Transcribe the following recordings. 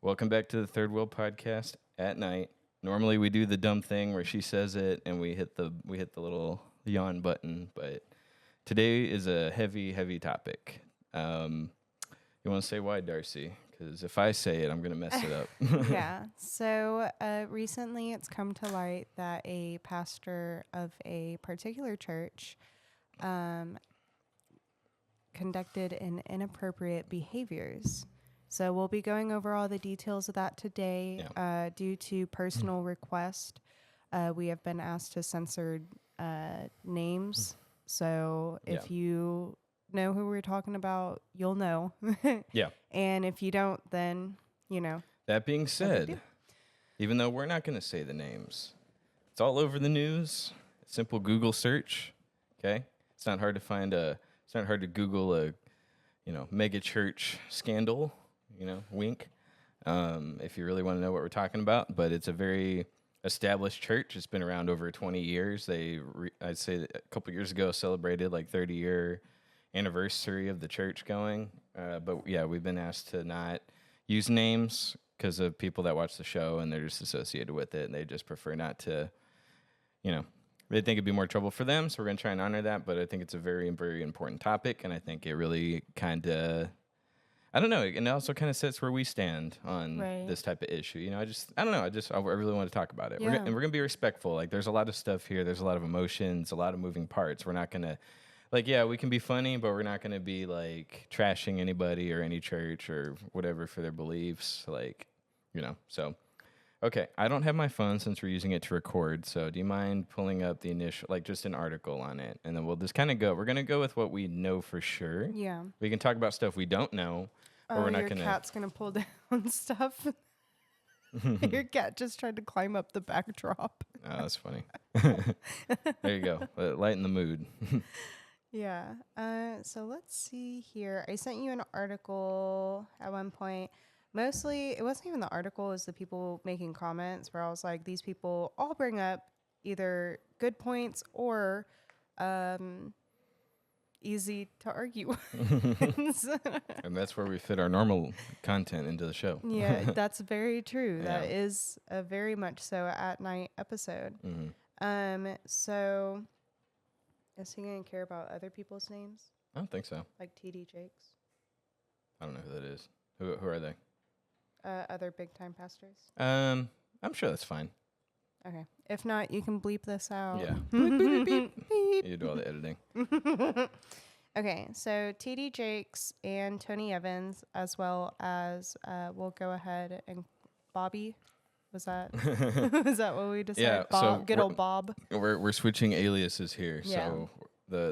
Welcome back to the Third Wheel Podcast at night. Normally we do the dumb thing where she says it and we hit the little yawn button, but today is a heavy topic. You want to say why, Darcy? Because if I say it, I'm gonna mess it up. Yeah. So recently it's come to light that a pastor of a particular church conducted in inappropriate behaviors. So we'll be going over all the details of that today. Due to personal request, we have been asked to censor names. So if you know who we're talking about, you'll know. Yeah. And if you don't, then, you know. That being No big said, deal. even though we're not gonna say the names, it's all over the news. Simple Google search. Okay, it's not hard to find a. It's not hard to Google a, mega church scandal. Wink. If you really want to know what we're talking about, but it's a very established church. It's been around over 20 years. I'd say that a couple years ago, celebrated like 30-year anniversary of the church going. But yeah, we've been asked to not use names because of people that watch the show and they're just associated with it and they just prefer not to, they think it'd be more trouble for them. So we're going to try and honor that. But I think it's a very, very important topic. And I think it really kind of, I don't know. And it also kind of sets where we stand on this type of issue. I don't know. I really want to talk about it. Yeah. And we're going to be respectful. Like, there's a lot of stuff here. There's a lot of emotions, a lot of moving parts. We're not going to, we can be funny, but we're not going to be, trashing anybody or any church or whatever for their beliefs. So. Okay, I don't have my phone since we're using it to record, so do you mind pulling up the initial, just an article on it? And then we'll just kind of go. We're going to go with what we know for sure. Yeah. We can talk about stuff we don't know, but we're not going to. Your cat's going to pull down stuff. Your cat just tried to climb up the backdrop. Oh, that's funny. There you go. Lighten the mood. Yeah. So let's see here. I sent you an article at one point. Mostly, it wasn't even the article, it was the people making comments where I was like, these people all bring up either good points or easy to argue with. And that's where we fit our normal content into the show. Yeah, that's very true. Yeah. That is a very much so at night episode. Mm-hmm. So is he going to care about other people's names? I don't think so. Like TD Jakes? I don't know who that is. Who are they? Other big time pastors? I'm sure that's fine. Okay. If not, you can bleep this out. Yeah. Beep, beep, beep, beep. You do all the editing. Okay, so TD Jakes and Tony Evans, as well as we'll go ahead and Bobby. Was that what we decided? Yeah, Bob, so good old Bob. We're switching aliases here. Yeah. So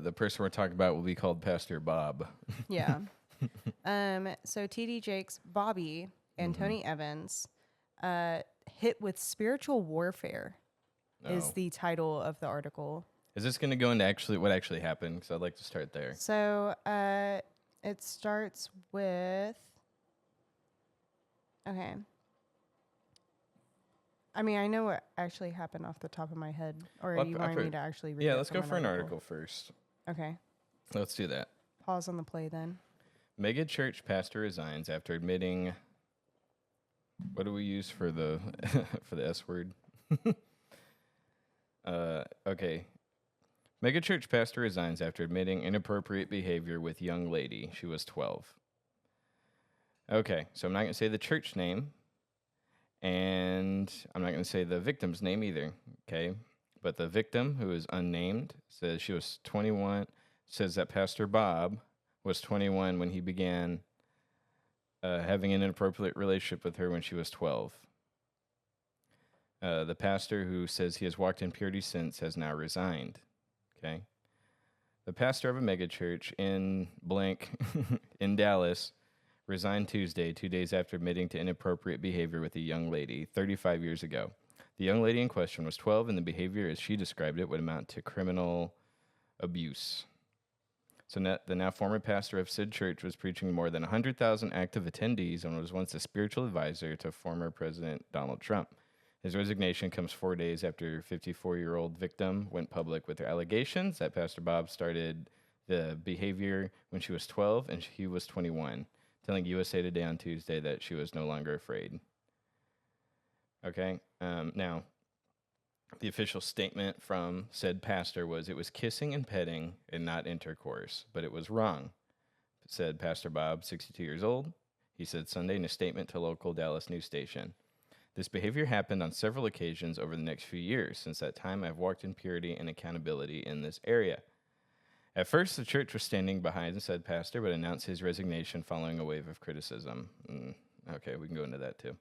the person we're talking about will be called Pastor Bob. Yeah. So TD Jakes, Bobby, and Tony Evans, hit with spiritual warfare is the title of the article. Is this going to go into what actually happened? Because I'd like to start there. So it starts with, okay. I mean, I know what actually happened off the top of my head. Or you want me to actually read it? Yeah, let's go for an article first. Okay. Let's do that. Pause on the play then. Mega church pastor resigns after admitting. What do we use for the for the S word? Okay. Mega church pastor resigns after admitting inappropriate behavior with young lady. She was 12. Okay, so I'm not going to say the church name, and I'm not going to say the victim's name either, okay? But the victim, who is unnamed, says she was 21, says that Pastor Bob was 21 when he began having an inappropriate relationship with her when she was 12. The pastor, who says he has walked in purity since, has now resigned. Okay. The pastor of a megachurch in blank in Dallas resigned Tuesday, 2 days after admitting to inappropriate behavior with a young lady 35 years ago. The young lady in question was 12, and the behavior, as she described it, would amount to criminal abuse. So the now former pastor of Sid Church was preaching to more than 100,000 active attendees and was once a spiritual advisor to former President Donald Trump. His resignation comes 4 days after 54-year-old victim went public with her allegations that Pastor Bob started the behavior when she was 12 and he was 21. telling USA Today on Tuesday that she was no longer afraid. Okay, now, the official statement from said pastor was it was kissing and petting and not intercourse, but it was wrong, said Pastor Bob, 62 years old. He said Sunday in a statement to a local Dallas news station. This behavior happened on several occasions over the next few years. Since that time, I've walked in purity and accountability in this area. At first, the church was standing behind said pastor, but announced his resignation following a wave of criticism. Okay, we can go into that too.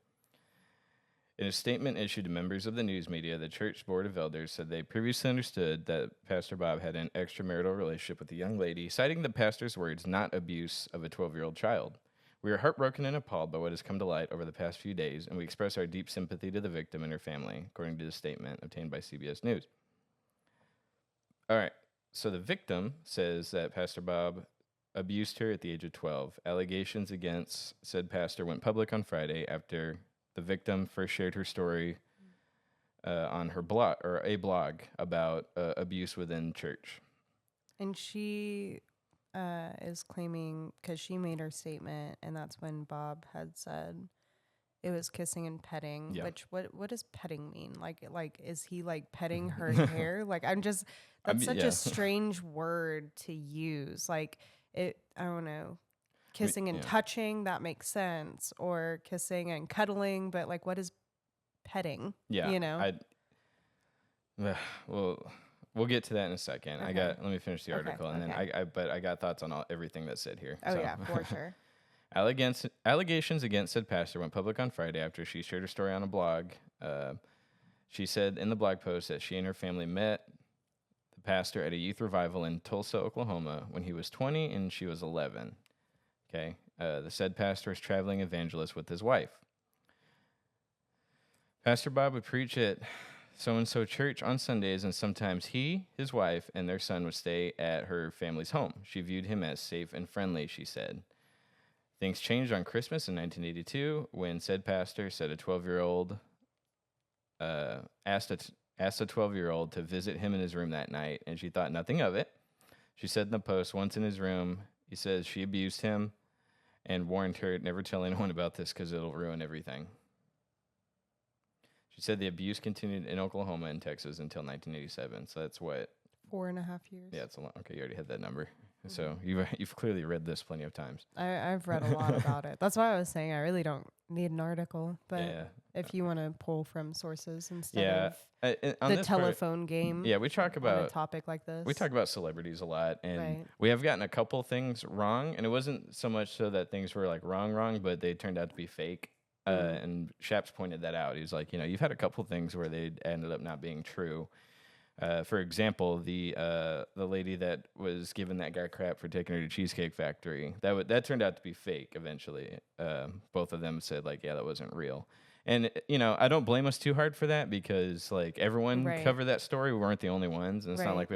In a statement issued to members of the news media, the church board of elders said they previously understood that Pastor Bob had an extramarital relationship with a young lady, citing the pastor's words, not abuse of a 12-year-old child. We are heartbroken and appalled by what has come to light over the past few days, and we express our deep sympathy to the victim and her family, according to the statement obtained by CBS News. All right, so the victim says that Pastor Bob abused her at the age of 12. Allegations against said pastor went public on Friday after the victim first shared her story on her blog, or a blog, about abuse within church. And she is claiming, because she made her statement, and that's when Bob had said it was kissing and petting. Yeah. Which what does petting mean? Like is he like petting her hair? Like that's such a strange word to use. Like I don't know. Kissing and touching, that makes sense, or kissing and cuddling, but like what is petting? Yeah, you know. Well, we'll get to that in a second. Okay. Let me finish the article, and then I got thoughts on everything that's said here. Oh yeah, for sure. Allegations against said pastor went public on Friday after she shared her story on a blog. She said in the blog post that she and her family met the pastor at a youth revival in Tulsa, Oklahoma, when he was 20 and she was 11. Okay, the said pastor is traveling evangelist with his wife. Pastor Bob would preach at so-and-so church on Sundays, and sometimes he, his wife, and their son would stay at her family's home. She viewed him as safe and friendly, she said. Things changed on Christmas in 1982 when said pastor said a 12-year-old asked a 12-year-old to visit him in his room that night, and she thought nothing of it. She said in the post, once in his room, he says she abused him and warned her, never tell anyone about this because it'll ruin everything. She said the abuse continued in Oklahoma and Texas until 1987. So that's what? 4.5 years. Yeah, it's a lot. Okay, you already had that number. Mm-hmm. So you've clearly read this plenty of times. I've read a lot about it. That's why I was saying I really don't need an article. But if you want to pull from sources instead of the telephone game. Yeah, we talk about a topic like this. We talk about celebrities a lot, and we have gotten a couple things wrong, and it wasn't so much so that things were like wrong, but they turned out to be fake. And Shaps pointed that out. He was like, you've had a couple things where they ended up not being true. For example, the lady that was giving that guy crap for taking her to Cheesecake Factory, that turned out to be fake eventually. Both of them said like, yeah, that wasn't real. And I don't blame us too hard for that because like everyone covered that story. We weren't the only ones, and it's not like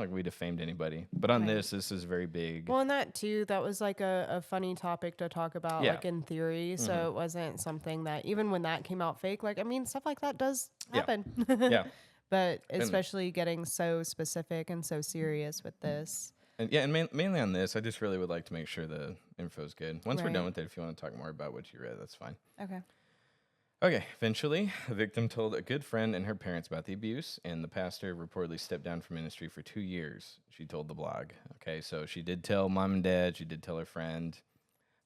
we defamed anybody. But on this is very big. Well, and that too, that was like a funny topic to talk about, like in theory. So it wasn't something that even when that came out fake, like I mean, stuff like that does happen. Yeah. But especially getting so specific and so serious with this. And mainly on this, I just really would like to make sure the info's good. Once we're done with it, if you want to talk more about what you read, that's fine. Okay, eventually, the victim told a good friend and her parents about the abuse, and the pastor reportedly stepped down from ministry for 2 years, she told the blog. Okay, so she did tell mom and dad, she did tell her friend.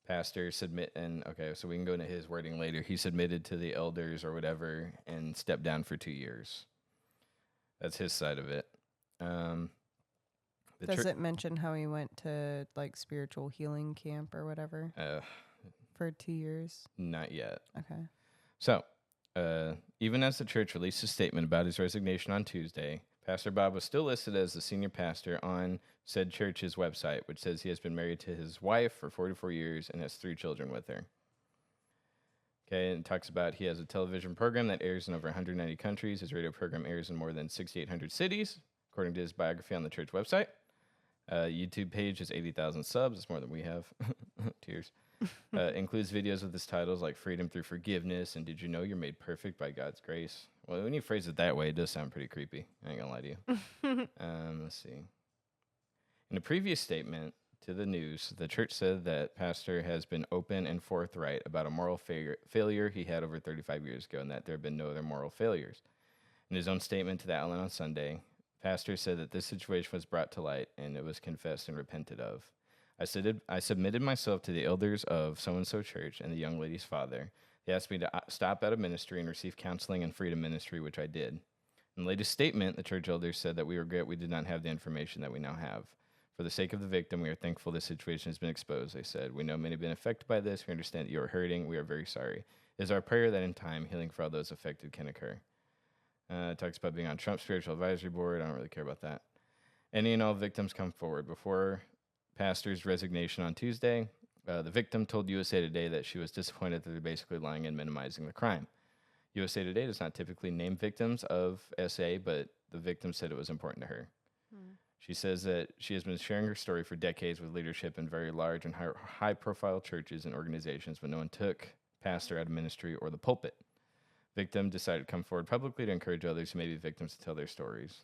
Pastor so we can go into his wording later. He submitted to the elders or whatever and stepped down for 2 years. That's his side of it. Does it mention how he went to like spiritual healing camp or whatever for 2 years? Not yet. Okay. So, even as the church released a statement about his resignation on Tuesday, Pastor Bob was still listed as the senior pastor on said church's website, which says he has been married to his wife for 44 years and has 3 children with her. Okay, and it talks about he has a television program that airs in over 190 countries. His radio program airs in more than 6,800 cities, according to his biography on the church website. YouTube page has 80,000 subs. That's more than we have. Tears. Includes videos with his titles like Freedom Through Forgiveness and Did You Know You're Made Perfect by God's Grace? Well, when you phrase it that way, it does sound pretty creepy. I ain't gonna lie to you. Let's see. In a previous statement, to the news, the church said that pastor has been open and forthright about a moral failure he had over 35 years ago, and that there have been no other moral failures. In his own statement to the Outline on Sunday, pastor said that this situation was brought to light and it was confessed and repented of. I submitted myself to the elders of so-and-so church and the young lady's father. They asked me to stop out of ministry and receive counseling and freedom ministry, which I did. In the latest statement, the church elders said that we regret we did not have the information that we now have. For the sake of the victim, we are thankful this situation has been exposed, they said. We know many have been affected by this. We understand that you are hurting. We are very sorry. It is our prayer that in time, healing for all those affected can occur. It talks about being on Trump's spiritual advisory board. I don't really care about that. Any and all victims come forward. Before pastor's resignation on Tuesday, the victim told USA Today that she was disappointed that they're basically lying and minimizing the crime. USA Today does not typically name victims of SA, but the victim said it was important to her. She says that she has been sharing her story for decades with leadership in very large and high-profile churches and organizations, but no one took pastor out of ministry or the pulpit. Victim decided to come forward publicly to encourage others who may be victims to tell their stories.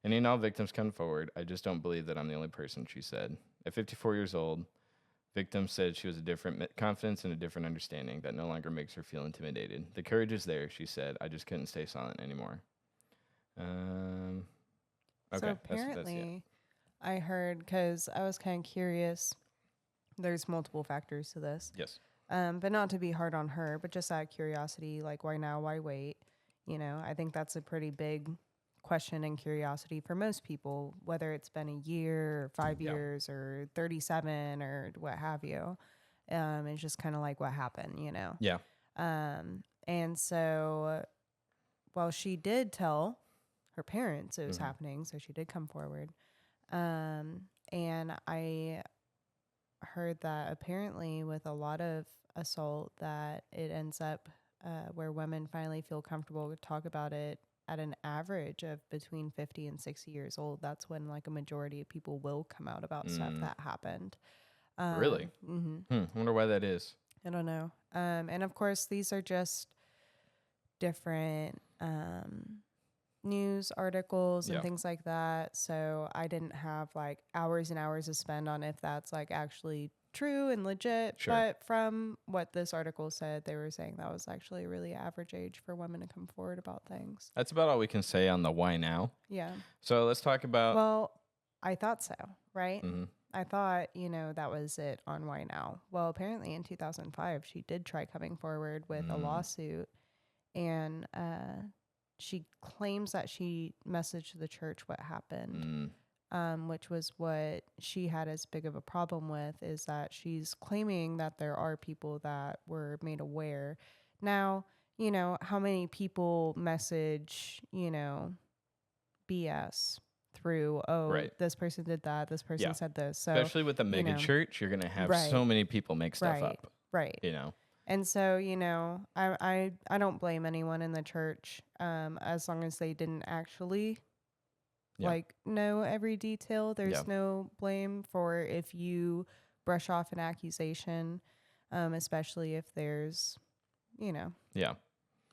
Any and all victims come forward. I just don't believe that I'm the only person, she said. At 54 years old, victim said she was a different confidence and a different understanding that no longer makes her feel intimidated. The courage is there, she said. I just couldn't stay silent anymore. Okay, so apparently, I heard, because I was kind of curious, there's multiple factors to this. Yes. But not to be hard on her, but just out of curiosity, like, why now, why wait? You know, I think that's a pretty big question and curiosity for most people, whether it's been a year or 5 years or 37 or what have you. It's just kind of like what happened, you know? Yeah. And so, well, she did tell her parents it was happening, so she did come forward. And I heard that apparently with a lot of assault that it ends up where women finally feel comfortable to talk about it at an average of between 50 and 60 years old. That's when like a majority of people will come out about stuff that happened. Really? I wonder why that is. I don't know. And of course, these are just different news articles and things like that. So I didn't have like hours and hours to spend on if that's like actually true and legit. Sure. But from what this article said, they were saying that was actually a really average age for women to come forward about things. That's about all we can say on the why now. Yeah. So let's talk about... Well, I thought so, right? I thought, you know, that was it on why now. Well, apparently in 2005, she did try coming forward with a lawsuit, and she claims that she messaged the church what happened, which was what she had as big of a problem with, is that she's claiming that there are people that were made aware. Now, you know, how many people message, you know, BS through, this person did that, this person said this. So, especially with the mega church, you're going to have so many people make stuff up. Right. You know? And so, you know, I don't blame anyone in the church as long as they didn't actually like know every detail. There's no blame for if you brush off an accusation, especially if there's, you know,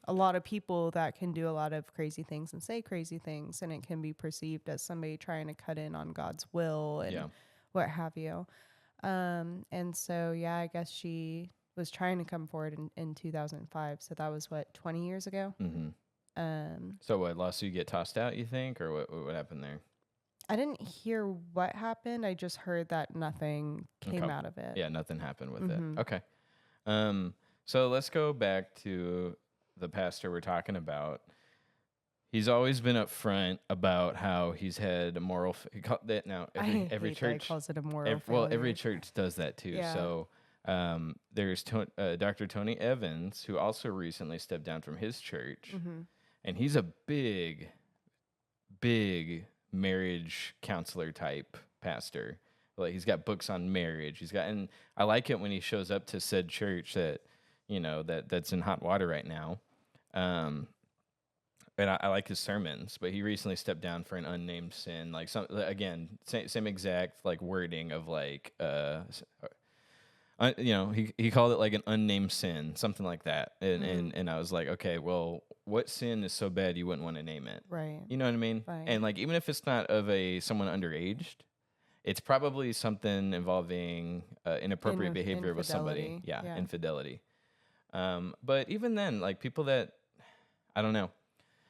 a lot of people that can do a lot of crazy things and say crazy things, and it can be perceived as somebody trying to cut in on God's will and what have you. And so, I guess she was trying to come forward in 2005. So that was what, 20 years ago? So what, lawsuit get tossed out, you think, or what happened there? I didn't hear what happened. I just heard that nothing came out of it. Yeah, nothing happened with it. Okay. So let's go back to the pastor we're talking about. He's always been upfront about how he's had a moral. Every church calls it a moral. Every church does that too. Yeah. So there's Dr. Tony Evans, who also recently stepped down from his church, and he's a big marriage counselor type pastor. Like, he's got books on marriage. And I like it when he shows up to said church that, you know, that's in hot water right now. And I like his sermons, but he recently stepped down for an unnamed sin. Like, same exact like wording of like, you know, he called it like an unnamed sin, something like that. And I was like, okay, well, what sin is so bad you wouldn't want to name it? Right. You know what I mean? Right. And like, even if it's not of someone underaged, It's probably something involving inappropriate behavior with somebody. Infidelity. Yeah, Yeah. infidelity. But even then, like people that, I don't know,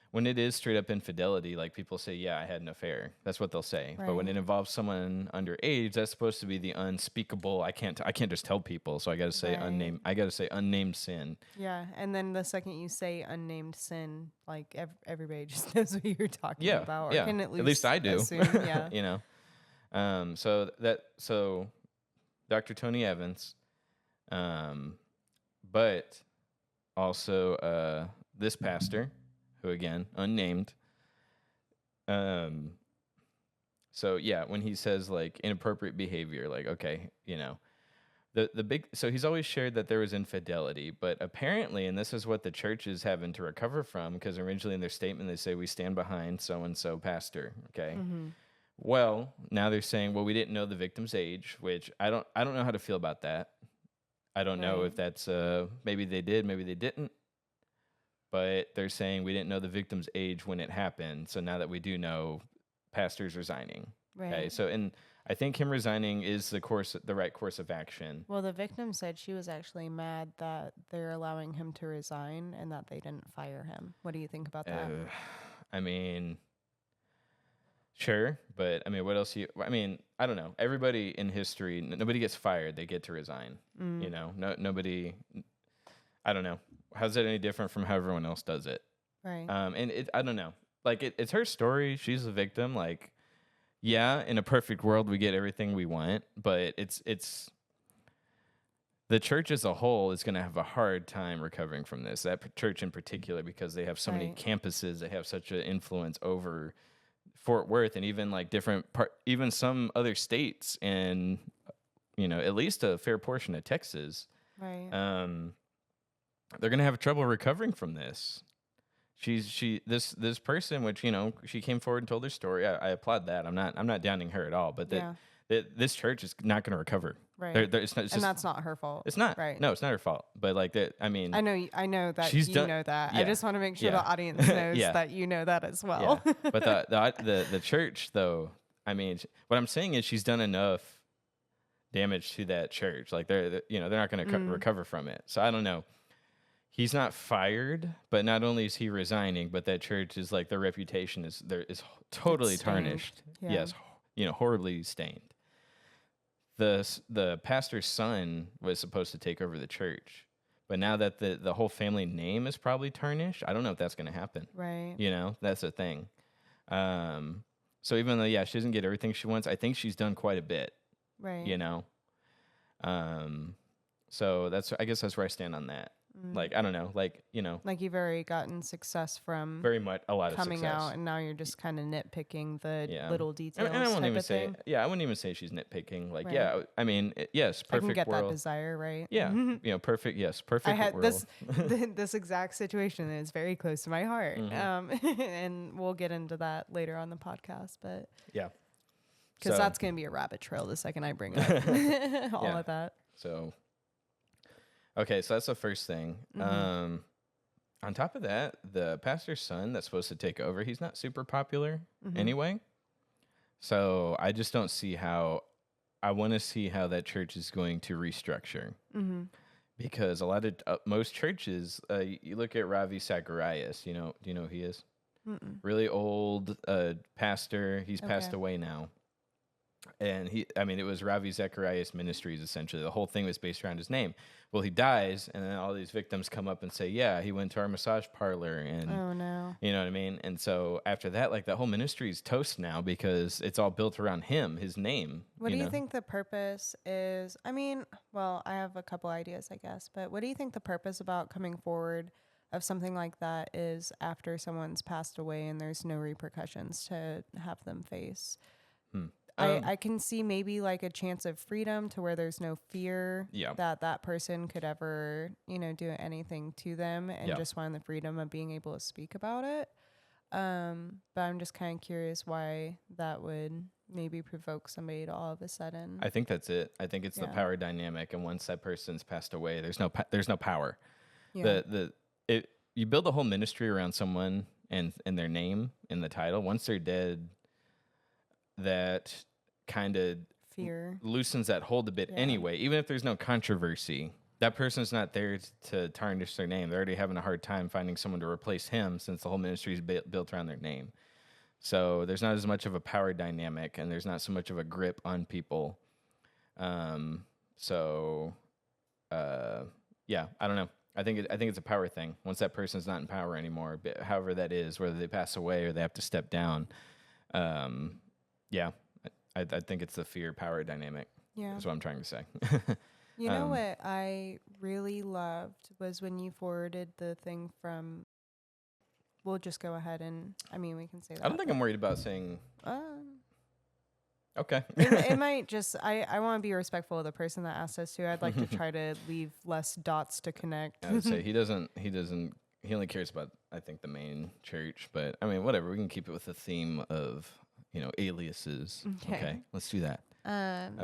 when it is straight up infidelity, like people say, yeah, I had an affair. That's what they'll say. But when Right. it involves someone underage, that's supposed to be the unspeakable. I can't just tell people. So I got to say Right. unnamed. I got to say unnamed sin. Yeah, and then the second you say unnamed sin, like everybody just knows what you're talking Yeah, about, or yeah. can At least I do. assume. Yeah. You know. So Dr. Tony Evans, but also this pastor, who again unnamed. So yeah, when he says like inappropriate behavior, like okay, you know, the big, so he's always shared that there was infidelity, but apparently, and this is what the church is having to recover from, because originally in their statement they say we stand behind so and so pastor. Okay. Mm-hmm. Well, now they're saying, well, we didn't know the victim's age, which I don't know how to feel about that. I don't know Right. if that's maybe they did, maybe they didn't. But they're saying we didn't know the victim's age when it happened. So now that we do know, pastor's resigning. Right. Okay. So, and I think him resigning is the right course of action. Well, the victim said she was actually mad that they're allowing him to resign and that they didn't fire him. What do you think about that? I mean, sure, but I mean, what else? I mean, I don't know. Everybody in history, nobody gets fired; they get to resign. You know, nobody. I don't know. How's that any different from how everyone else does it? Right. And I don't know. Like it's her story. She's a victim. Like, yeah, in a perfect world, we get everything we want, but it's the church as a whole is going to have a hard time recovering from this. That church in particular, because they have so many Right. campuses, they have such an influence over Fort Worth and even like even some other states, and you know, at least a fair portion of Texas. Right. They're gonna have trouble recovering from this. This person, which you know, she came forward and told her story. I applaud that. I'm not downing her at all, but Yeah. that this church is not gonna recover. Right. It's not. It's And just, that's not her fault. it's not. Right. No, it's not her fault. But like that, I mean, I know that She's you done- know that. I yeah. just want to make sure Yeah. the audience knows Yeah. that you know that as well. yeah. But the church, though, I mean, what I'm saying is she's done enough damage to that church. Like they're not going to recover from it. So I don't know. He's not fired, but not only is he resigning, but that church is like their reputation is totally It's stained. tarnished. Yeah. Yes, horribly stained. The pastor's son was supposed to take over the church, but now that the whole family name is probably tarnished, I don't know if that's going to happen. Right. You know, that's the thing. So even though she doesn't get everything she wants, I think she's done quite a bit. Right. You know, so I guess that's where I stand on that. Like I don't know, like you know, Like you've already gotten success from very much a lot of coming success. out, and now you're just kind of nitpicking the Yeah. little details. And I wouldn't type even of say, thing. I wouldn't even say she's nitpicking. Like, Right. yeah, I mean, yes, I can perfect get world. that desire, right? Yeah, perfect. Yes, perfect I had world. this exact situation is very close to my heart, and we'll get into that later on the podcast, but Yeah, because So- that's gonna be a rabbit trail the second I bring up all Yeah. of that. So, okay, so that's the first thing. On top of that, the pastor's son that's supposed to take over, he's not super popular anyway. So I just don't see how. I want to see how that church is going to restructure. Because a lot of most churches, you look at Ravi Zacharias. Do you know who he is? Really old pastor. He's passed Okay. away now. And it was Ravi Zacharias Ministries, essentially. The whole thing was based around his name. Well, he dies, and then all these victims come up and say, yeah, he went to our massage parlor. And Oh no. you know what I mean? And so after that, like the whole ministry is toast now because it's all built around him, his name. What do you know? think the purpose is? I mean, well, I have a couple ideas, I guess, but what do you think the purpose about coming forward of something like that is after someone's passed away and there's no repercussions to have them face? I can see maybe like a chance of freedom to where there's no fear Yeah. that person could ever, do anything to them, and Yeah. just want the freedom of being able to speak about it. But I'm just kind of curious why that would maybe provoke somebody to all of a sudden. I think that's it. I think it's the Yeah. power dynamic, and once that person's passed away, there's no power. Yeah. You build a whole ministry around someone and their name in the title. Once they're dead, that kind of fear. loosens that hold a bit anyway. Even if there's no controversy, that person's not there to tarnish their name. They're already having a hard time finding someone to replace him since the whole ministry is built around their name. So there's not as much of a power dynamic, and there's not so much of a grip on people. Yeah, I don't know. I think it's a power thing. Once that person's not in power anymore, however that is, whether they pass away or they have to step down. Yeah, I think it's the fear-power dynamic. Yeah, that's what I'm trying to say. You know what I really loved was when you forwarded the thing from. We'll just go ahead and, I mean, we can say that. I don't think I'm worried about saying. Okay. It might just, I want to be respectful of the person that asked us to. I'd like to try to leave less dots to connect. I would say he only cares about, I think, the main church. But, I mean, whatever. We can keep it with the theme of, aliases. Okay. Let's do that.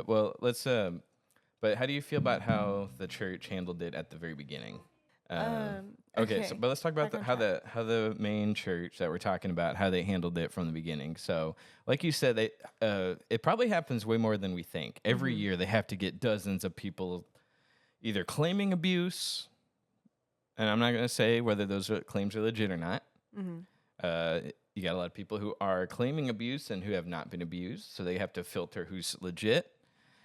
Well, let's, but how do you feel about how the church handled it at the very beginning? Okay, so but let's talk about how the main church that we're talking about, how they handled it from the beginning. So, like you said, it probably happens way more than we think. Every year they have to get dozens of people either claiming abuse, and I'm not going to say whether those claims are legit or not. You got a lot of people who are claiming abuse and who have not been abused, so they have to filter who's legit.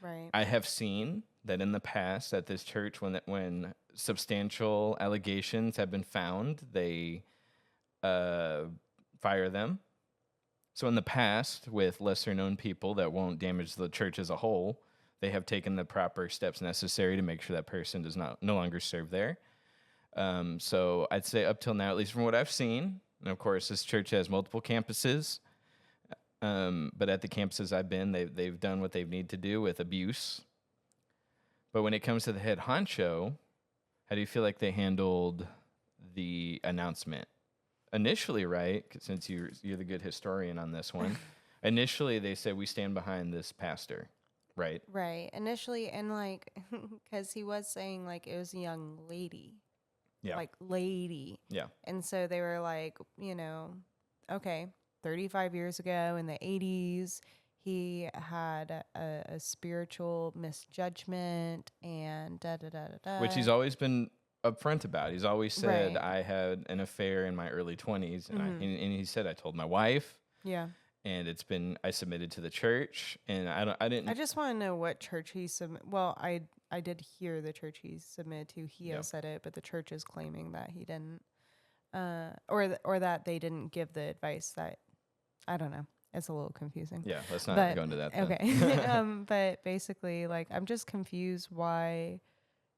Right. I have seen that in the past at this church, when substantial allegations have been found, they fire them. So in the past, with lesser-known people that won't damage the church as a whole, they have taken the proper steps necessary to make sure that person does no longer serve there. So I'd say up till now, at least from what I've seen, and of course this church has multiple campuses, but at the campuses I've been, they've done what they need to do with abuse. But when it comes to the head honcho, how do you feel like they handled the announcement? Initially, right, since you're the good historian on this one, initially they said, we stand behind this pastor, right? Right. Initially, and because he was saying it was a young lady. Yeah. Lady. Yeah. And so they were okay, 35 years ago in the 80s, he had a spiritual misjudgment and da-da-da-da-da. Which he's always been upfront about. He's always said, I had an affair in my early 20s. And, and he said, I told my wife. Yeah. And I submitted to the church. And I just want to know what church he submitted. Well, I did hear the church he submitted to. He has said it, but the church is claiming that he didn't. Or that they didn't give the advice that, I don't know. It's a little confusing. Yeah, let's not go into that then. Okay. But basically, I'm just confused why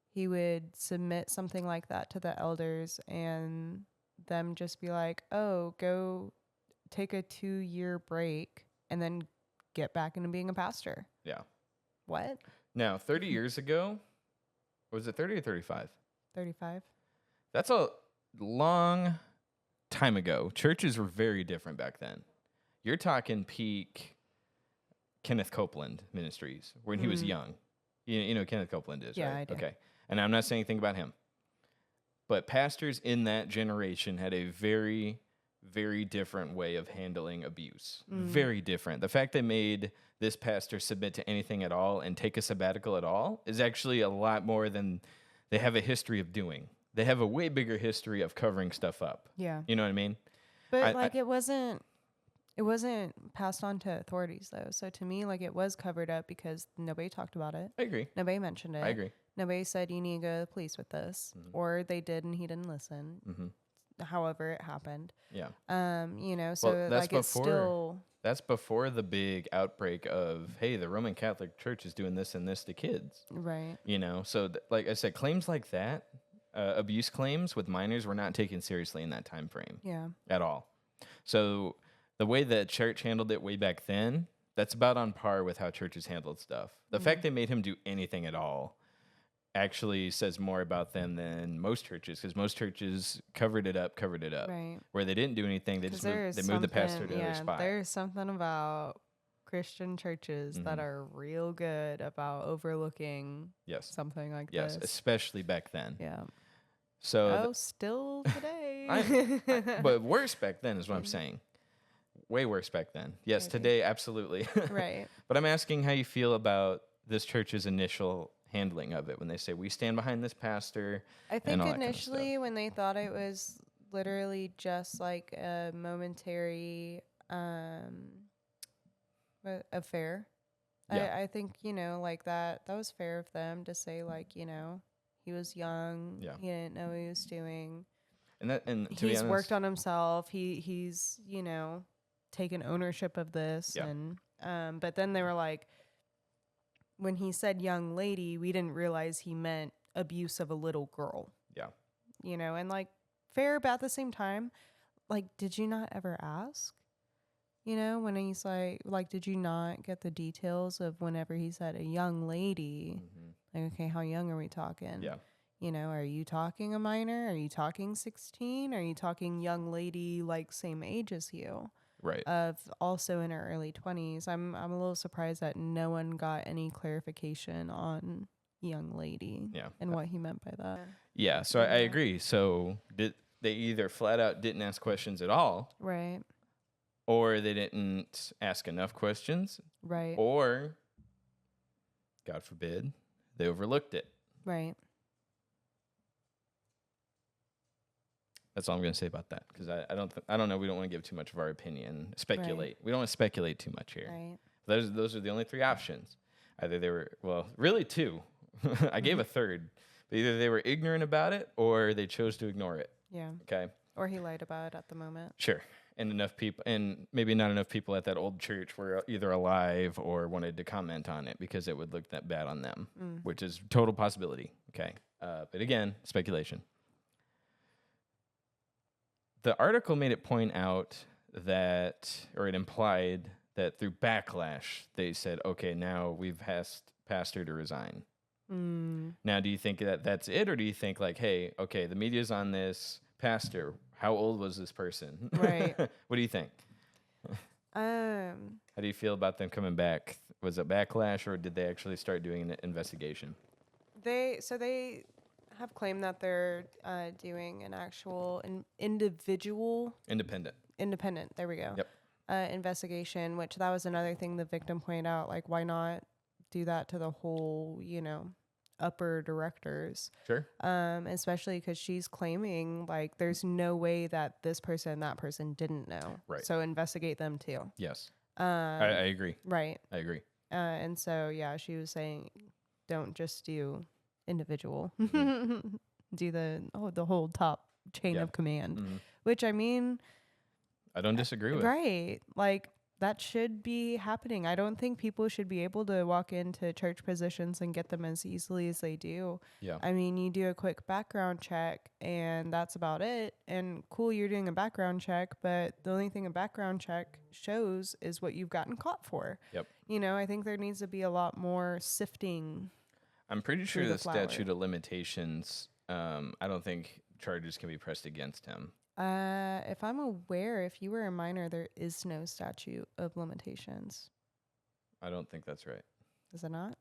he would submit something like that to the elders and them just be like, oh, go take a 2-year break and then get back into being a pastor. Yeah. What? Now, 30 years ago, was it 30 or 35? 35. That's a long time ago. Churches were very different back then. You're talking peak Kenneth Copeland Ministries when he was young. You know who Kenneth Copeland is, yeah, right? I do. Okay. And I'm not saying anything about him. But pastors in that generation had a very, very different way of handling abuse. Very different. The fact they made this pastor submit to anything at all and take a sabbatical at all is actually a lot more than they have a history of doing. They have a way bigger history of covering stuff up. Yeah. You know what I mean? But it wasn't passed on to authorities, though. So to me, it was covered up because nobody talked about it. I agree. Nobody mentioned it. I agree. Nobody said you need to go to the police with this. Or they did and he didn't listen. However it happened. Yeah. So it's still... That's before the big outbreak of, hey, the Roman Catholic Church is doing this and this to kids. Right. So like I said, claims like that, abuse claims with minors were not taken seriously in that time frame. Yeah. At all. So the way that church handled it way back then, that's about on par with how churches handled stuff. The fact they made him do anything at all actually says more about them than most churches, because most churches covered it up. Right. Where they didn't do anything, they just moved the pastor to another spot. There's something about Christian churches that are real good about overlooking something like this. Yes, especially back then. Yeah. So still today. But worse back then is what I'm saying. way worse back then. Yes, Maybe. today, absolutely. Right. But I'm asking how you feel about this church's initial handling of it when they say, we stand behind this pastor. I And think all that kind of initially when they thought it was literally just like a momentary affair, Yeah. I think, like that was fair of them to say, like, he was young, Yeah. he didn't know what he was doing. And to be He's honest, worked on himself. He's taken ownership of this. Yeah. And but then they were like, when he said young lady, we didn't realize he meant abuse of a little girl. Yeah. And like fair, but at the same time, like, did you not ever ask? When he's like, did you not get the details of whenever he said a young lady? Like, okay, how young are we talking? Yeah. Are you talking a minor? Are you talking 16? Are you talking young lady like same age as you? Right. Of also in her early 20s. I'm a little surprised that no one got any clarification on young lady. Yeah. And what he meant by that. Yeah. So I agree. So did they either flat out didn't ask questions at all, Right. or they didn't ask enough questions, Right. or, God forbid, they overlooked it. Right. That's all I'm going to say about that, because I don't know. We don't want to give too much of our opinion. Speculate. We don't want to speculate too much here. Right. Those are the only three options. Either they were, well, really two. I gave a third. But either they were ignorant about it or they chose to ignore it. Yeah. Okay. Or he lied about it at the moment. Sure. And enough people, and maybe not enough people at that old church were either alive or wanted to comment on it because it would look that bad on them, which is total possibility. Okay. But again, speculation. The article made it point out that, or it implied that through backlash, they said, okay, now we've asked pastor to resign. Now, do you think that that's it? Or do you think like, hey, okay, the media's on this pastor. How old was this person? Right. What do you think? How do you feel about them coming back? Was it backlash, or did they actually start doing an investigation? They have claimed that they're doing an actual independent. There we go. Yep. Investigation, which that was another thing the victim pointed out. Like, why not do that to the whole, upper directors? Sure. Especially because she's claiming like there's no way that this person and that person didn't know. Right. So investigate them too. Yes. I agree. Right. I agree. And so yeah, she was saying, don't just do individual. Do the whole top chain of command. Which I mean, I don't disagree with. Right. Like that should be happening. I don't think people should be able to walk into church positions and get them as easily as they do. Yeah. I mean, you do a quick background check and that's about it. And cool, you're doing a background check, but the only thing a background check shows is what you've gotten caught for. Yep. I think there needs to be a lot more sifting. I'm pretty sure the the flower. statute of limitations, I don't think charges can be pressed against him. If I'm aware, if you were a minor, there is no statute of limitations. I don't think that's right. Is it not?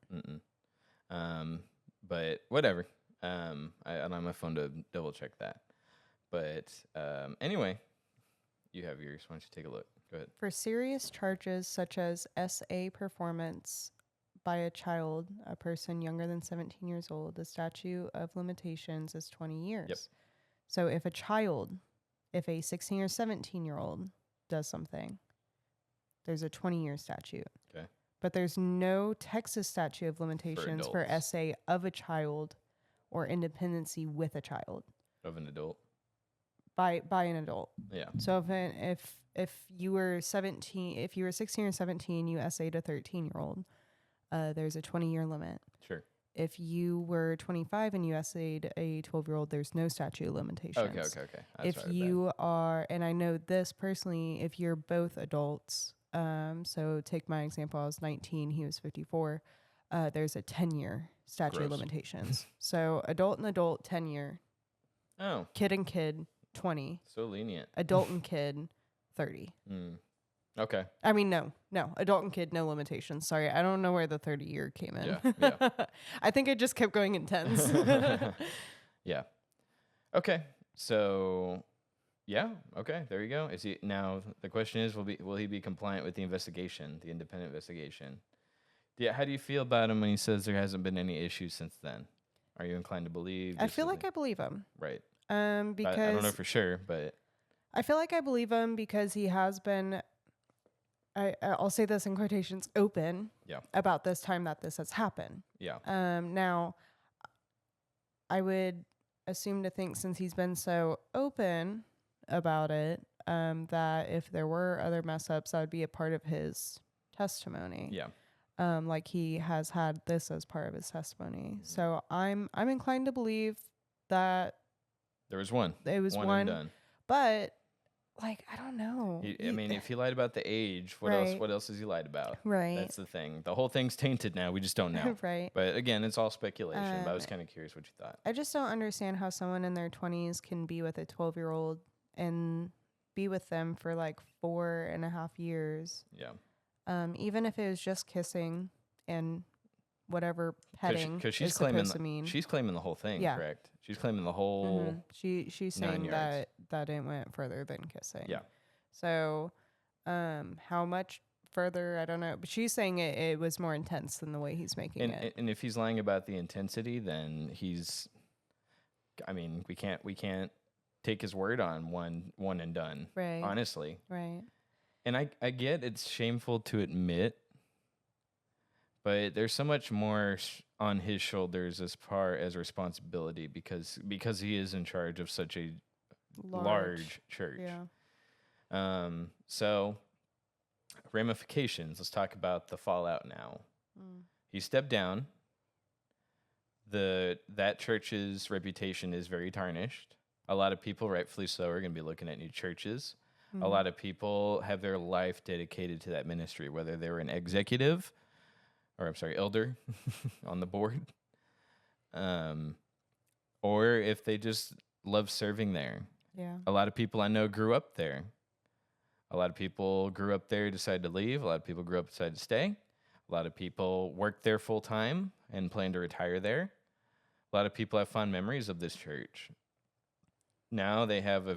But whatever. I don't have my phone to double check that. But anyway, you have yours. Why don't you take a look? Go ahead. For serious charges such as SA performance by a child, a person younger than 17 years old, the statute of limitations is 20 years. Yep. So if a 16 or 17-year-old does something, there's a 20-year statute. Okay. But there's no Texas statute of limitations for adults. SA of a child or independency with a child. Of an adult. By an adult. Yeah. So if you were 17, if you were 16 or 17, you SA'd a 13-year-old, there's a 20-year limit. Sure. If you were 25 and you SA'd a 12-year-old, there's no statute of limitations. Okay. That's If you are, and I know this personally, if you're both adults, so take my example, I was 19, he was 54, there's a 10-year statute of Gross. limitations. So adult and adult, 10-year. Oh, Kid and kid, 20. so lenient. Adult and kid, 30. Okay. I mean, no. Adult and kid, no limitations. Sorry, I don't know where the 30-year came in. Yeah. I think it just kept going intense. Yeah. Okay. So Yeah. Okay. There you go. Is he now? The question is, will he be compliant with the investigation, the independent investigation? Yeah. How do you feel about him when he says there hasn't been any issues since then? Are you inclined to believe? I feel like I believe him. Right. I don't know Because for sure, but I feel like I believe him because he has been. I'll say this in quotations, open. Yeah. About this time that this has happened. Yeah. Now, I would assume to think since he's been so open about it, that if there were other mess ups, that would be a part of his testimony. Yeah. Like he has had this as part of his testimony. So I'm inclined to believe that There was one. it was and one, done. but like I don't know. I mean, if he lied about the age, what Right. else? What else has he lied about? Right. That's the thing. The whole thing's tainted now. We just don't know. Right. But again, it's all speculation. But I was kind of curious what you thought. I just don't understand how someone in their 20s can be with a 12-year-old and be with them for like 4.5 years. Yeah. Even if it was just kissing and whatever petting Because she's is claiming supposed to mean. she's claiming the whole thing. Yeah. Correct. She's claiming the whole. She's 9 saying yards. that it went further than kissing. Yeah. So, how much further? I don't know. But she's saying it was more intense than the way he's making it. And if he's lying about the intensity, then he's. I mean, we can't take his word on one and done. Right. Honestly. Right. And I get it's shameful to admit, but there's so much more on his shoulders as far as responsibility because he is in charge of such a large church. Yeah. So ramifications. Let's talk about the fallout now. He stepped down. That church's reputation is very tarnished. A lot of people, rightfully so, are going to be looking at new churches. A lot of people have their life dedicated to that ministry, whether they were an executive, or I'm sorry, elder on the board, or if they just love serving there. Yeah. A lot of people I know grew up there. A lot of people grew up there, decided to leave. A lot of people grew up, decided to stay. A lot of people worked there full time and plan to retire there. A lot of people have fond memories of this church. Now they have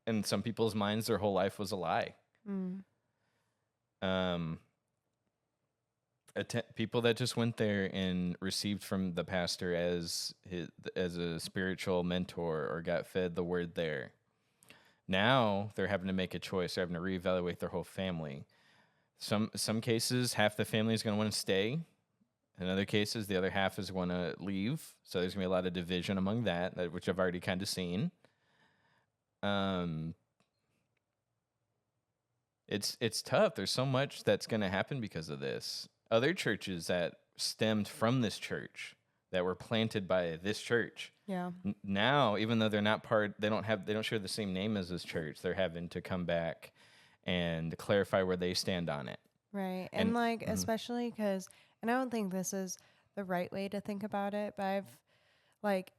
in some people's minds, their whole life was a lie. People that just went there and received from the pastor as a spiritual mentor or got fed the word there. Now they're having to make a choice. They're having to reevaluate their whole family. Some cases, half the family is going to want to stay. In other cases, the other half is going to leave. So there's going to be a lot of division among that, which I've already kind of seen. It's tough. There's so much that's going to happen because of this. Other churches that stemmed from this church, that were planted by this church. Yeah. Now, even though they're not they don't share the same name as this church, they're having to come back and clarify where they stand on it. Right. And like, especially because, and I don't think this is the right way to think about it, but I've like,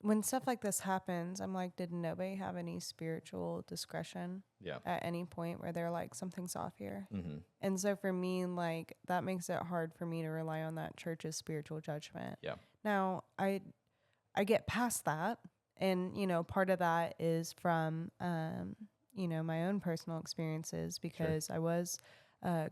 when stuff like this happens, I'm like, did nobody have any spiritual discretion at any point where they're like, something's off here? And so for me, like, that makes it hard for me to rely on that church's spiritual judgment. Yeah. Now, I get past that. And, you know, part of that is from, you know, my own personal experiences because I was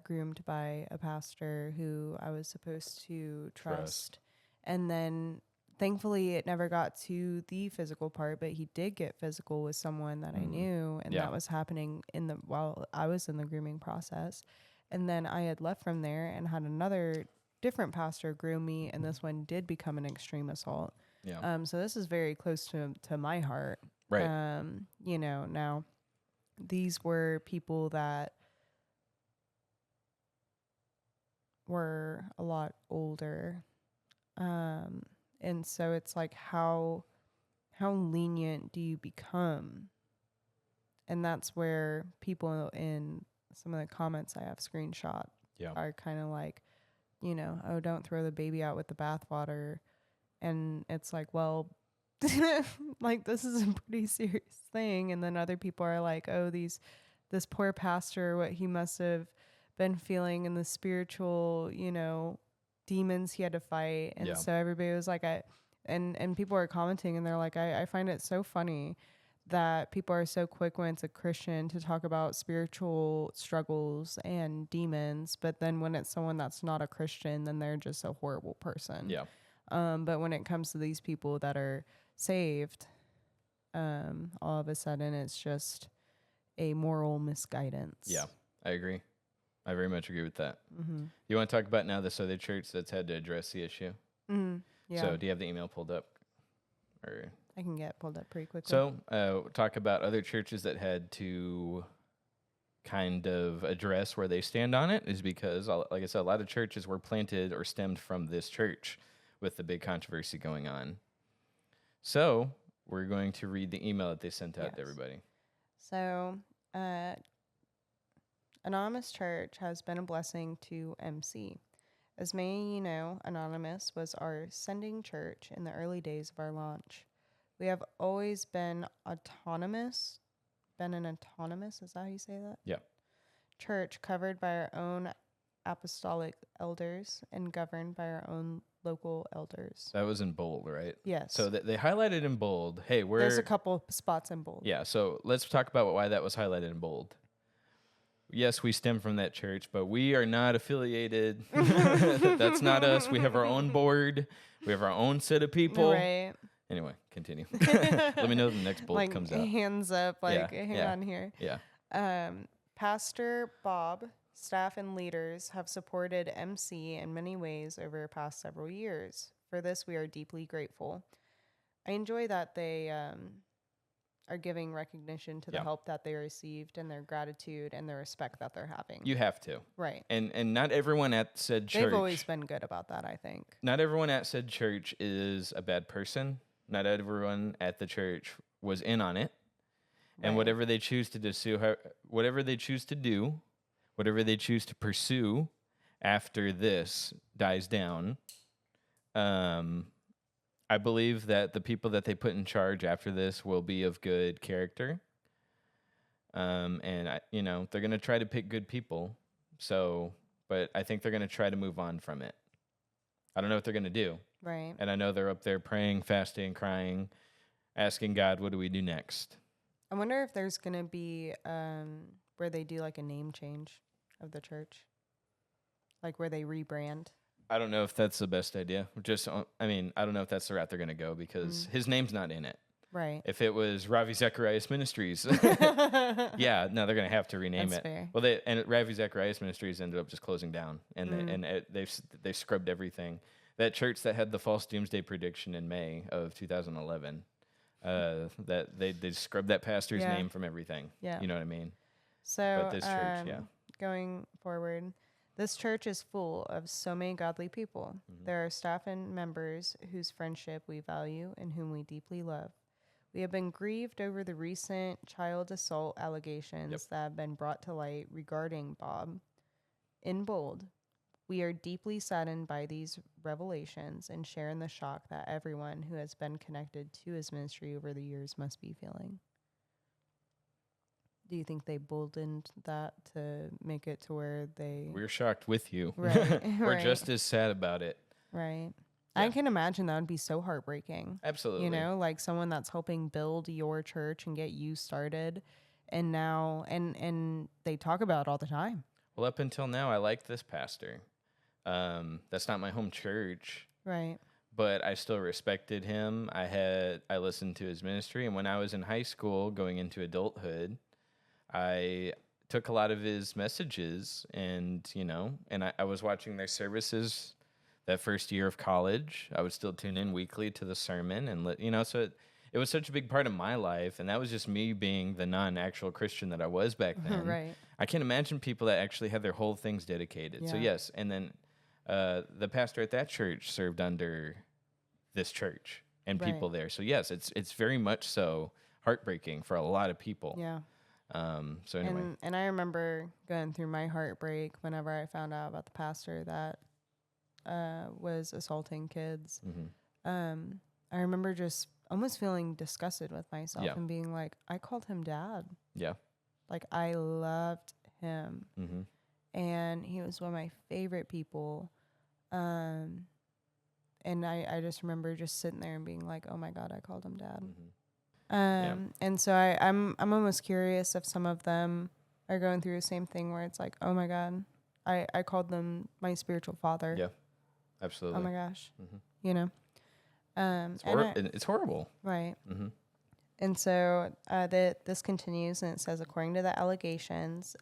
groomed by a pastor who I was supposed to trust. And then thankfully it never got to the physical part, but he did get physical with someone that I knew, and that was happening while I was in the grooming process. And then I had left from there and had another different pastor groom me, and this one did become an extreme assault. Yeah. So this is very close to my heart. Right. You know, now these were people that were a lot older. And so it's like, how lenient do you become? And that's where people in some of the comments I have screenshot are kind of like, you know, oh, don't throw the baby out with the bathwater. And it's like, well, like, this is a pretty serious thing. And then other people are like, oh, this poor pastor, what he must have been feeling, and the spiritual, you know, demons he had to fight. And so everybody was like, and people are commenting, and they're like, I find it so funny that people are so quick when it's a Christian to talk about spiritual struggles and demons, but then when it's someone that's not a Christian, then they're just a horrible person. Yeah. But when it comes to these people that are saved, all of a sudden it's just a moral misguidance. Yeah, I agree. I very much agree with that. Mm-hmm. You want to talk about now this other church that's had to address the issue? Mm-hmm. Yeah. So do you have the email pulled up? Or I can get pulled up pretty quickly. So talk about other churches that had to kind of address where they stand on it is because, like I said, a lot of churches were planted or stemmed from this church with the big controversy going on. So we're going to read the email that they sent out to everybody. So, Anonymous Church has been a blessing to MC. As many of you know, Anonymous was our sending church in the early days of our launch. We have always been autonomous. Is that how you say that? Yeah. Church covered by our own apostolic elders and governed by our own local elders. That was in bold, right? Yes. So they highlighted in bold, hey, There's a couple spots in bold. Yeah, so let's talk about why that was highlighted in bold. Yes, we stem from that church, but we are not affiliated. That's not us. We have our own board. We have our own set of people. Right. Anyway, continue. Let me know the next bold comes out. Hands up, hang on here. Yeah. Pastor Bob, staff and leaders have supported MC in many ways over the past several years. For this, we are deeply grateful. I enjoy that they are giving recognition to the help that they received and their gratitude and the respect that they're having. You have to. Right. And not everyone at said church. They've always been good about that, I think. Not everyone at said church is a bad person. Not everyone at the church was in on it. And whatever they choose to do, whatever they choose to do, whatever they choose to pursue after this dies down, I believe that the people that they put in charge after this will be of good character. And they're going to try to pick good people. So, but I think they're going to try to move on from it. I don't know what they're going to do. Right. And I know they're up there praying, fasting, crying, asking God, what do we do next? I wonder if there's going to be where they do like a name change of the church, like where they rebrand. I don't know if that's the best idea. I don't know if that's the route they're going to go because his name's not in it. Right. If it was Ravi Zacharias Ministries, yeah, no, they're going to have to rename That's it. fair. Well, Ravi Zacharias Ministries ended up just closing down, and they scrubbed everything. That church that had the false doomsday prediction in May of 2011, that they scrubbed that pastor's name from everything. Yeah. You know what I mean? So, but this church, going forward, this church is full of so many godly people. Mm-hmm. There are staff and members whose friendship we value and whom we deeply love. We have been grieved over the recent child assault allegations that have been brought to light regarding Bob. In bold, we are deeply saddened by these revelations and share in the shock that everyone who has been connected to his ministry over the years must be feeling. Do you think they boldened that to make it to where We're shocked with you. Right. We're just as sad about it. Right. Yeah. I can imagine that would be so heartbreaking. Absolutely. You know, like someone that's helping build your church and get you started. And now, and they talk about it all the time. Well, up until now, I liked this pastor. That's not my home church. Right. But I still respected him. I listened to his ministry. And when I was in high school going into adulthood, I took a lot of his messages and I was watching their services that first year of college. I would still tune in weekly to the sermon and so it was such a big part of my life. And that was just me being the non-actual Christian that I was back then. Right. I can't imagine people that actually had their whole things dedicated. Yeah. So yes. And then the pastor at that church served under this church and people there. So yes, it's very much so heartbreaking for a lot of people. Yeah. So anyway. And I remember going through my heartbreak whenever I found out about the pastor that was assaulting kids. Mm-hmm. I remember just almost feeling disgusted with myself and being like, I called him dad. Yeah. Like I loved him. Mm-hmm. And he was one of my favorite people. And I just remember just sitting there and being like, oh my God, I called him dad. Mm-hmm. And so I'm almost curious if some of them are going through the same thing where it's like, oh my God, I called them my spiritual father. Yeah, absolutely. Oh my gosh, you know. It's horrible. Right. And so this continues, and it says, according to the allegations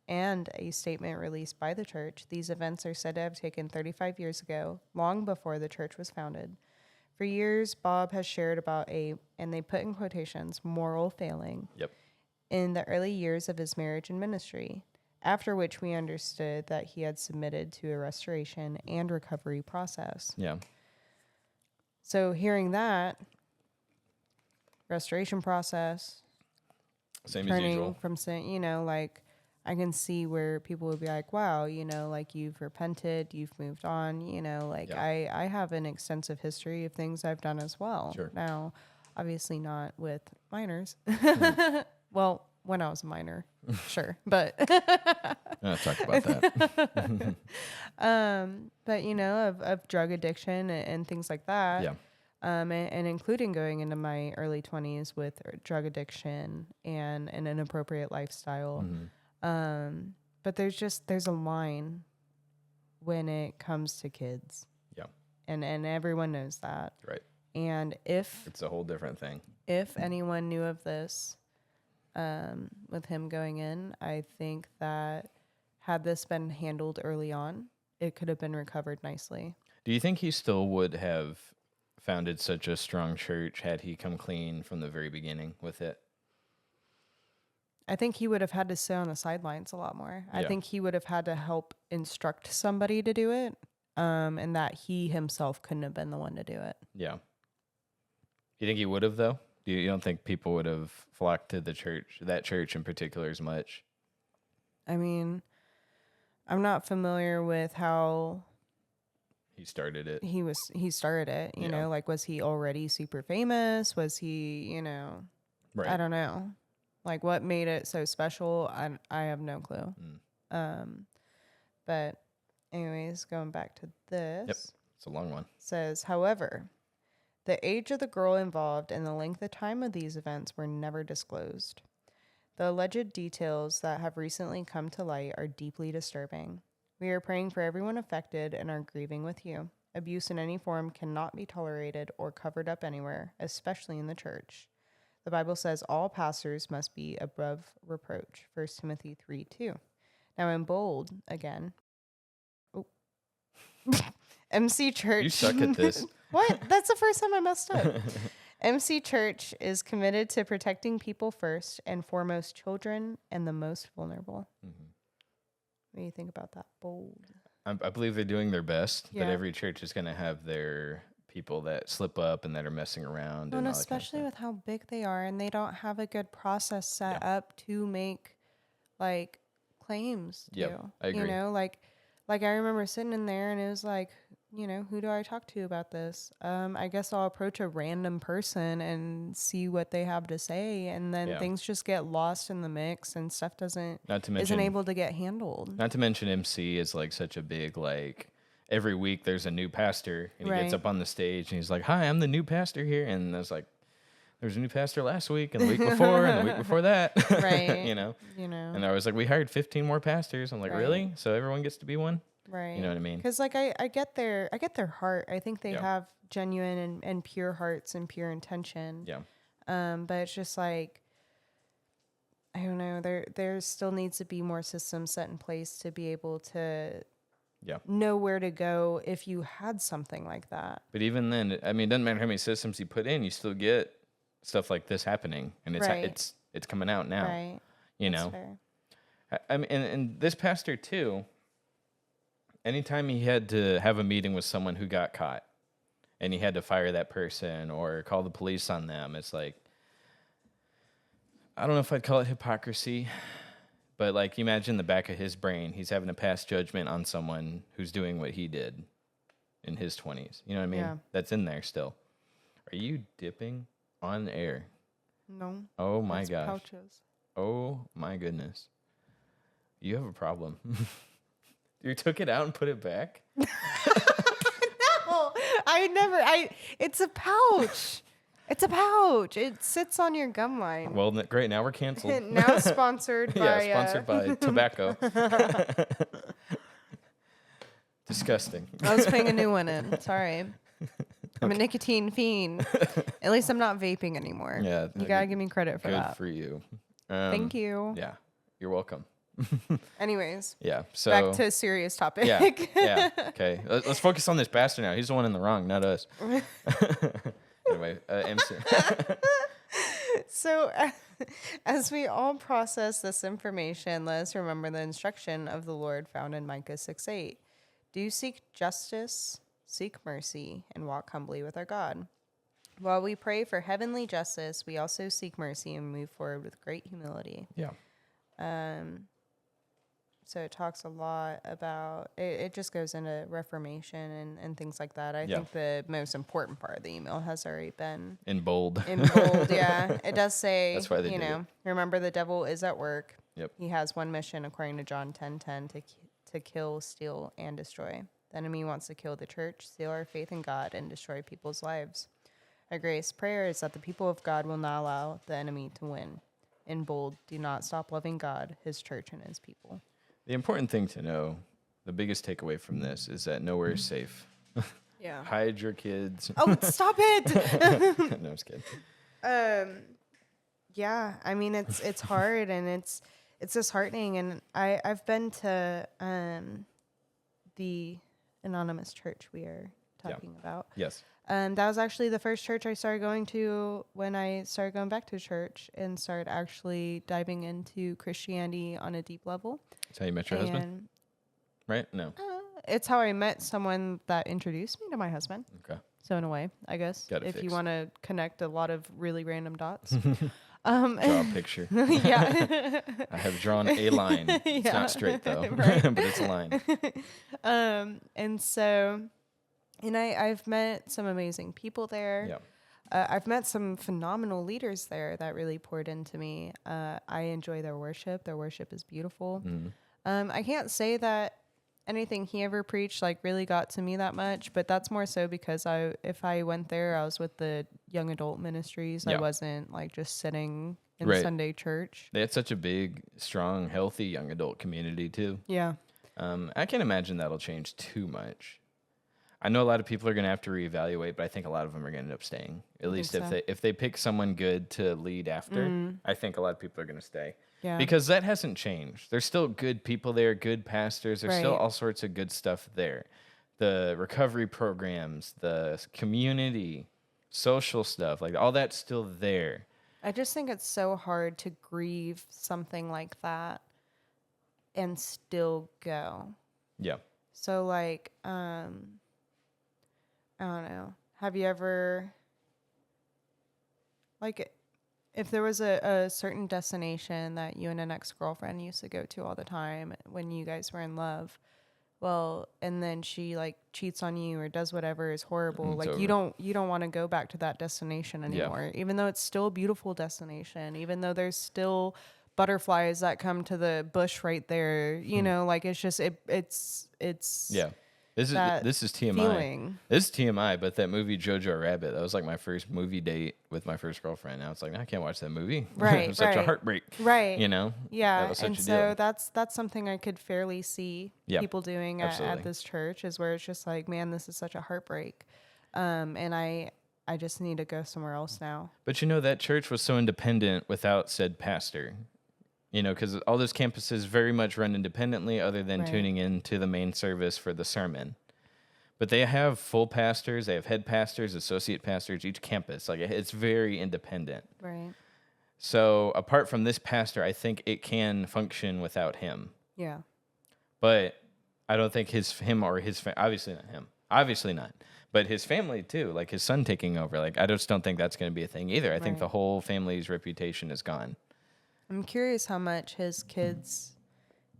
and a statement released by the church, these events are said to have taken 35 years ago, long before the church was founded. For years, Bob has shared about and they put in quotations, moral failing in the early years of his marriage and ministry, after which we understood that he had submitted to a restoration and recovery process. Yeah. So hearing that, restoration process, same turning as usual from saying, you know, like I can see where people would be like, wow, you know, like you've repented, you've moved on, you know, like I have an extensive history of things I've done as well. Sure. Now, obviously not with minors. Well, when I was a minor, sure, but I'll talk about that. but you know, of drug addiction and things like that. Yeah. And including going into my early 20s with drug addiction and an inappropriate lifestyle. But there's a line when it comes to kids. Yeah. And everyone knows that. Right. And it's a whole different thing. If anyone knew of this, with him going in, I think that had this been handled early on, it could have been recovered nicely. Do you think he still would have founded such a strong church had he come clean from the very beginning with it? I think he would have had to sit on the sidelines a lot more. Yeah. I think he would have had to help instruct somebody to do it, and that he himself couldn't have been the one to do it. Yeah. You think he would have, though? You don't think people would have flocked to the church, that church in particular, as much? I mean, I'm not familiar with how he started it. He started it, you know, like, was he already super famous? Was he, you know, right. I don't know. Like, what made it so special? I have no clue. But anyways, going back to this. Yep. It's a long one. Says, however, the age of the girl involved and the length of time of these events were never disclosed. The alleged details that have recently come to light are deeply disturbing. We are praying for everyone affected and are grieving with you. Abuse in any form cannot be tolerated or covered up anywhere, especially in the church. The Bible says all pastors must be above reproach. 1 Timothy 3:2. Now in bold, again. Oh. MC Church. You suck at this. What? That's the first time I messed up. MC Church is committed to protecting people first and foremost children and the most vulnerable. What do you think about that? Bold. I believe they're doing their best, but every church is going to have their people that slip up and that are messing around. Well, and especially with how big they are, and they don't have a good process set up to make like claims to. Yep, I agree. You know, like I remember sitting in there and it was like, you know, who do I talk to about this? I guess I'll approach a random person and see what they have to say, and then things just get lost in the mix, and stuff isn't able to get handled. Not to mention, MC is like such a big, like, every week there's a new pastor, and he gets up on the stage and he's like, "Hi, I'm the new pastor here," and there's like, there's a new pastor last week and the week before and the week before that, right? you know. And I was like, we hired 15 more pastors. I'm like, really? So everyone gets to be one? Right. You know what I mean? Because like I get their heart. I think they have genuine and pure hearts and pure intention. Yeah. But it's just like, I don't know. There still needs to be more systems set in place to be able to know where to go if you had something like that. But even then, I mean, it doesn't matter how many systems you put in, you still get stuff like this happening, and it's coming out now. Right. You That's know. fair. I mean, and this pastor too. Anytime he had to have a meeting with someone who got caught, and he had to fire that person or call the police on them, it's like, I don't know if I'd call it hypocrisy, but like, imagine the back of his brain, he's having to pass judgment on someone who's doing what he did in his 20s. You know what I mean? Yeah. That's in there still. Are you dipping on air? No. Oh my That's gosh. pouches. Oh my goodness. You have a problem. You took it out and put it back? No, it's a pouch. It's a pouch. It sits on your gum line. Well, great. Now we're canceled. Now sponsored by... Yeah, sponsored by tobacco. Disgusting. I was putting a new one in. Sorry. I'm a nicotine fiend. At least I'm not vaping anymore. Yeah. You got to give me credit for that. Good for you. Thank you. Yeah. You're welcome. Anyways. Yeah. So back to a serious topic. Yeah. Yeah. Okay. Let's focus on this pastor now. He's the one in the wrong, not us. Anyway, MC. So, as we all process this information, let us remember the instruction of the Lord found in Micah 6:8. Do seek justice, seek mercy, and walk humbly with our God. While we pray for heavenly justice, we also seek mercy and move forward with great humility. Yeah. So it talks a lot about, it just goes into reformation and things like that. I think the most important part of the email has already been In bold. Yeah. It does say, That's why they do remember the devil is at work. Yep. He has one mission, according to John 10:10, to kill, steal, and destroy. The enemy wants to kill the church, steal our faith in God, and destroy people's lives. Our greatest prayer is that the people of God will not allow the enemy to win. In bold, do not stop loving God, his church, and his people. The important thing to know, the biggest takeaway from this, is that nowhere is safe. Yeah. Hide your kids. Oh, stop it! No, I'm just kidding. Yeah, I mean it's hard and it's disheartening, and I've been to the anonymous church we are talking about. Yes. That was actually the first church I started going to when I started going back to church and started actually diving into Christianity on a deep level. That's how you met your husband? Right? No. It's how I met someone that introduced me to my husband. Okay. So in a way, I guess, if you want to connect a lot of really random dots. Draw a picture. Yeah. I have drawn a line. It's not straight though, Right. but it's a line. And so, and I've met some amazing people there. Yeah. I've met some phenomenal leaders there that really poured into me. I enjoy their worship. Their worship is beautiful. I can't say that anything he ever preached like really got to me that much, but that's more so because if I went there, I was with the young adult ministries. Yeah. I wasn't like just sitting in Right. Sunday church. They had such a big, strong, healthy young adult community too. Yeah. I can't imagine that'll change too much. I know a lot of people are going to have to reevaluate, but I think a lot of them are going to end up staying. At least if they pick someone good to lead after, I think a lot of people are going to stay. Yeah. Because that hasn't changed. There's still good people there, good pastors. There's still Right. all sorts of good stuff there. The recovery programs, the community, social stuff, like all that's still there. I just think it's so hard to grieve something like that and still go. Yeah. So like, I don't know. Have you ever, like, if there was a certain destination that you and an ex-girlfriend used to go to all the time when you guys were in love, well, and then she like cheats on you or does whatever is horrible, It's like over. you don't want to go back to that destination anymore, even though it's still a beautiful destination, even though there's still butterflies that come to the bush right there, you know, like it's just it's Yeah. This is TMI. feeling. This is TMI, but that movie Jojo Rabbit, that was like my first movie date with my first girlfriend. Now it's like, I can't watch that movie. Right, It was such a right. heartbreak. Right. You know? Yeah, That was such and a so deal. that's something I could fairly see Yeah, people doing at absolutely. this church, is where it's just like, man, this is such a heartbreak, and I just need to go somewhere else now. But you know, that church was so independent without said pastor. You know, because all those campuses very much run independently other than Right. tuning in to the main service for the sermon. But they have full pastors, they have head pastors, associate pastors, each campus. Like, it's very independent. Right. So apart from this pastor, I think it can function without him. Yeah. But I don't think obviously not him, obviously not. But his family too, like his son taking over. Like, I just don't think that's going to be a thing either. I think Right. the whole family's reputation is gone. I'm curious how much his kids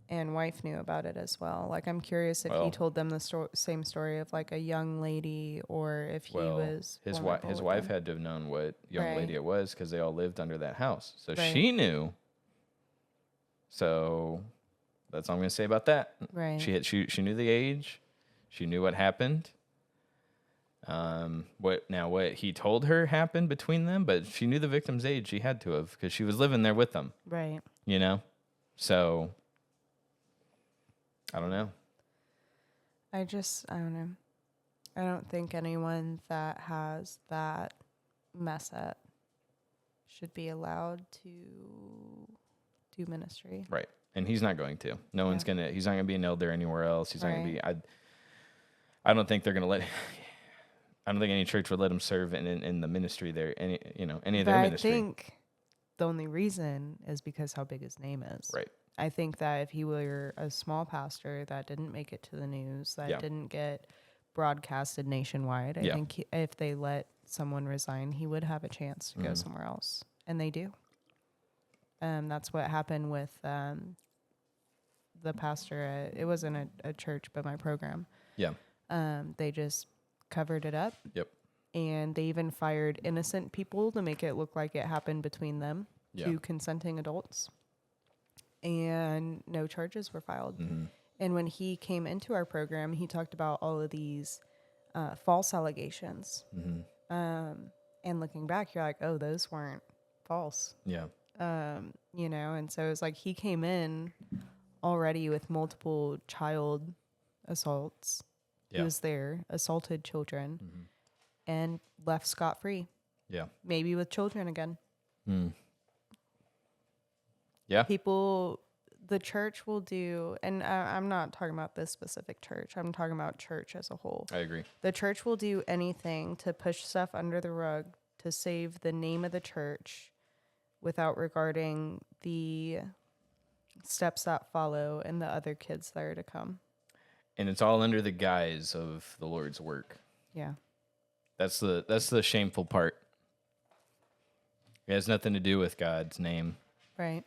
and wife knew about it as well. Like, I'm curious if he Well- told them the same story of like a young lady, or if he Well, was his vulnerable with wife them. had to have known what young Right. lady it was because they all lived under that house, so Right. she knew. So that's all I'm going to say about that. Right. She knew the age, she knew what happened. What he told her happened between them, but she knew the victim's age. She had to have, because she was living there with them. Right. You know? So, I don't know. I don't know. I don't think anyone that has that mess up should be allowed to do ministry. Right. And he's not going to. No one's going to, he's not going to be an elder anywhere else. He's not going to be, I don't think they're going to I don't think any church would let him serve in the ministry there, any of their ministry. I think the only reason is because how big his name is. Right. I think that if he were a small pastor that didn't make it to the news, that didn't get broadcasted nationwide, I think if they let someone resign, he would have a chance to go somewhere else. And they do. That's what happened with the pastor. It wasn't a church, but my program. Yeah. They just covered it up. Yep. And they even fired innocent people to make it look like it happened between them, two consenting adults. And no charges were filed. Mm-hmm. And when he came into our program, he talked about all of these false allegations. Mm-hmm. And looking back, you're like, oh, those weren't false. Yeah. And so it was like he came in already with multiple child assaults. Yeah. He was there, assaulted children, and left scot-free. Yeah. Maybe with children again. Mm. Yeah. The church will do, and I'm not talking about this specific church. I'm talking about church as a whole. I agree. The church will do anything to push stuff under the rug to save the name of the church without regarding the steps that follow and the other kids that are to come. And it's all under the guise of the Lord's work. Yeah. That's the shameful part. It has nothing to do with God's name. Right.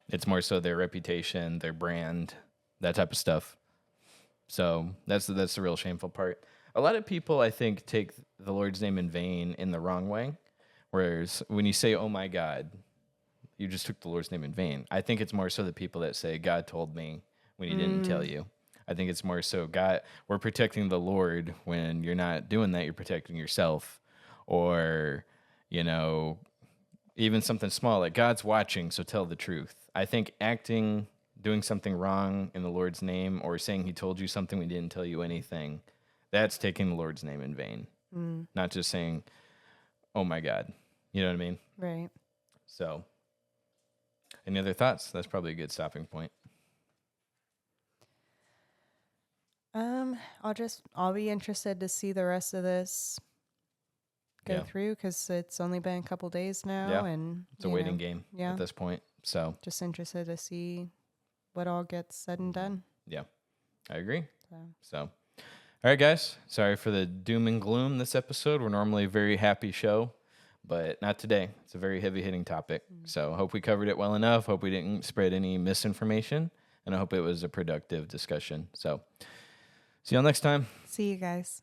It's more so their reputation, their brand, that type of stuff. So that's the real shameful part. A lot of people, I think, take the Lord's name in vain in the wrong way. Whereas when you say, oh my God, you just took the Lord's name in vain. I think it's more so the people that say, God told me when he didn't tell you. I think it's more so, God, we're protecting the Lord. When you're not doing that, you're protecting yourself. Or, even something small, like God's watching, so tell the truth. I think doing something wrong in the Lord's name, or saying he told you something when he didn't tell you anything, that's taking the Lord's name in vain. Not just saying, oh my God. You know what I mean? Right. So, any other thoughts? That's probably a good stopping point. I'll be interested to see the rest of this go through, because it's only been a couple days now, and it's a waiting game at this point. So just interested to see what all gets said and done. Yeah, I agree. So all right, guys. Sorry for the doom and gloom this episode. We're normally a very happy show, but not today. It's a very heavy-hitting topic. So I hope we covered it well enough. Hope we didn't spread any misinformation, and I hope it was a productive discussion. So see y'all next time. See you guys.